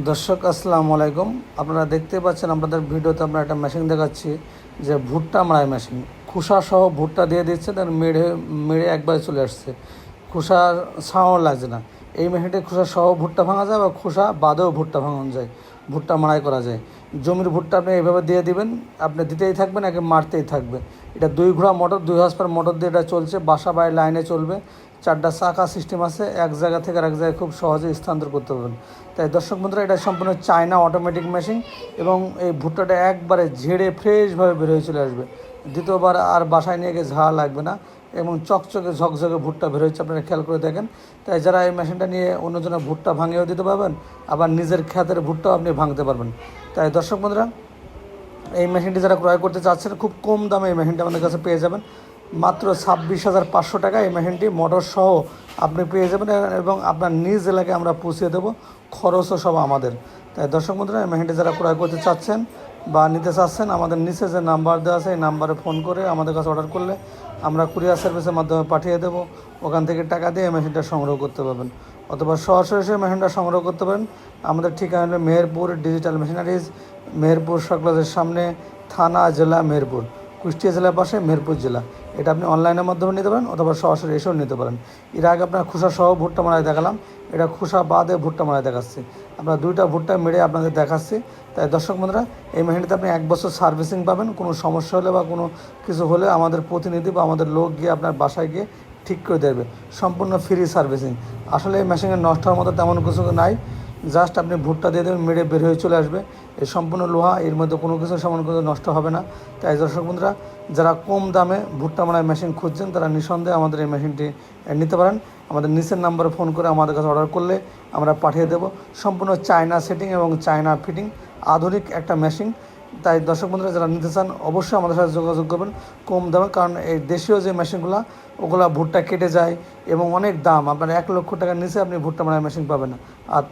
দর্শক আসসালামু আলাইকুম। আপনারা দেখতে পাচ্ছেন আপনাদের ভিডিওতে আমরা একটা মেশিন দেখাচ্ছি যে ভুট্টা মাড়াই মেশিন। খোসা সহ ভুট্টা দিয়ে দিচ্ছে, তার মেড়ে মেড়ে একবারে চলে আসছে, খোসার ছাও লাগছে না। এই মেশিনটি খোসা সহ ভুট্টা ভাঙা যায় বা খোসা বাদেও ভুট্টা ভাঙানো যায়, ভুট্টা মাড়াই করা যায়। জমির ভুট্টা আপনি এইভাবে দিয়ে দিবেন, আপনি দিতেই থাকবেন, একে মারতেই থাকবে। এটা 2 ঘোড়া মোটর, 2 হর্সপাওয়ার মোটর দিয়ে এটা চলছে, বাসা বাড়ি লাইনে চলবে। 4টা চাকা সিস্টেম আছে, এক জায়গা থেকে আরেক জায়গায় খুব সহজে স্থানান্তর করতে পারবেন। তাই দর্শক বন্ধুরা, এটা সম্পূর্ণ চায়না অটোমেটিক মেশিন এবং এই ভুট্টাটা একবারে ঝেড়ে ফ্রেশভাবে বের হয়ে চলে আসবে। দ্বিতীয়বার আর বাসায় নিয়ে গিয়ে ঝাড়া লাগবে না এবং চকচকে ঝকঝকে ভুট্টা বের হচ্ছে, আপনারা খেয়াল করে দেখেন। তাই যারা এই মেশিনটা নিয়ে অন্যজনের ভুট্টা ভাঙিয়েও দিতে পারবেন, আবার নিজের ক্ষেতের ভুট্টাও আপনি ভাঙতে পারবেন। তাই দর্শক বন্ধুরা, এই মেশিনটি যারা ক্রয় করতে চাচ্ছেন, খুব কম দামে এই মেশিনটি আমাদের কাছে পেয়ে যাবেন। মাত্র 26,500 টাকা এই মেশিনটি মোটর সহ আপনি পেয়ে যাবেন এবং আপনার নিজ এলাকায় আমরা পৌঁছে দেবো, খরচও সব আমাদের। তাই দর্শক বন্ধুরা, এই মেশিনটি যারা ক্রয় করতে চাচ্ছেন বা নিতে চাচ্ছেন, আমাদের নিচে যে নাম্বার দেওয়া আছে এই নাম্বারে ফোন করে আমাদের কাছে অর্ডার করলে আমরা কুরিয়ার সার্ভিসের মাধ্যমে পাঠিয়ে দেবো। ওখান থেকে টাকা দিয়ে এই মেশিনটা সংগ্রহ করতে পারবেন, অথবা সরাসরি এসে মেশিনটা সংগ্রহ করতে পারেন। আমাদের ঠিকানা হলো মেহেরপুর ডিজিটাল মেশিনারিজ, মেহেরপুর সকলের সামনে, থানা জেলা মেহেরপুর, কুষ্টিয়া জেলার পাশে মেহেরপুর জেলা। এটা আপনি অনলাইনের মাধ্যমে নিতে পারেন অথবা সরাসরি এসেও নিতে পারেন। এর আগে আপনার খোসা সহ ভুট্টা মারাই দেখালাম, এটা খোসা বাদে ভুট্টা মারাই দেখাচ্ছি। আপনার 2টা ভুট্টা মেরে আপনাদের দেখাচ্ছি। তাই দর্শক বন্ধুরা, এই মেশিনটিতে আপনি 1 বছর সার্ভিসিং পাবেন। কোনো সমস্যা হলে বা কোনো কিছু হলে আমাদের প্রতিনিধি বা আমাদের লোক গিয়ে আপনার বাসায় গিয়ে ঠিক করে দেবে, সম্পূর্ণ ফ্রি সার্ভিসিং। আসলে এই মেশিনে নষ্ট হওয়ার মতো তেমন কিছু নাই, জাস্ট আপনি ভুট্টা দিয়ে দেবেন, মেরে বের হয়ে চলে আসবে। এই সম্পূর্ণ লোহা, এর মধ্যে কোনো কিছু সামান কিছু নষ্ট হবে না। তাই দর্শক বন্ধুরা, যারা কম দামে ভুট্টা মারাই মেশিন খুঁজছেন, তারা নিঃসন্দেহে আমাদের এই মেশিনটি নিতে পারেন। আমাদের নিচের নাম্বারে ফোন করে আমাদের কাছে অর্ডার করলে আমরা পাঠিয়ে দেবো। সম্পূর্ণ চায়না সেটিং এবং চায়না ফিটিং, আধুনিক একটা মেশিন। তাই দর্শক বন্ধুরা, যারা নিতে চান অবশ্যই আমাদের সাথে যোগাযোগ করবেন কম দামে, কারণ এই দেশীয় যে মেশিনগুলো ওগুলো ভুট্টা কেটে যায় এবং অনেক দাম। আপনার 1 লক্ষ টাকার নিচে আপনি ভুট্টা মারাই মেশিন পাবেন না। আর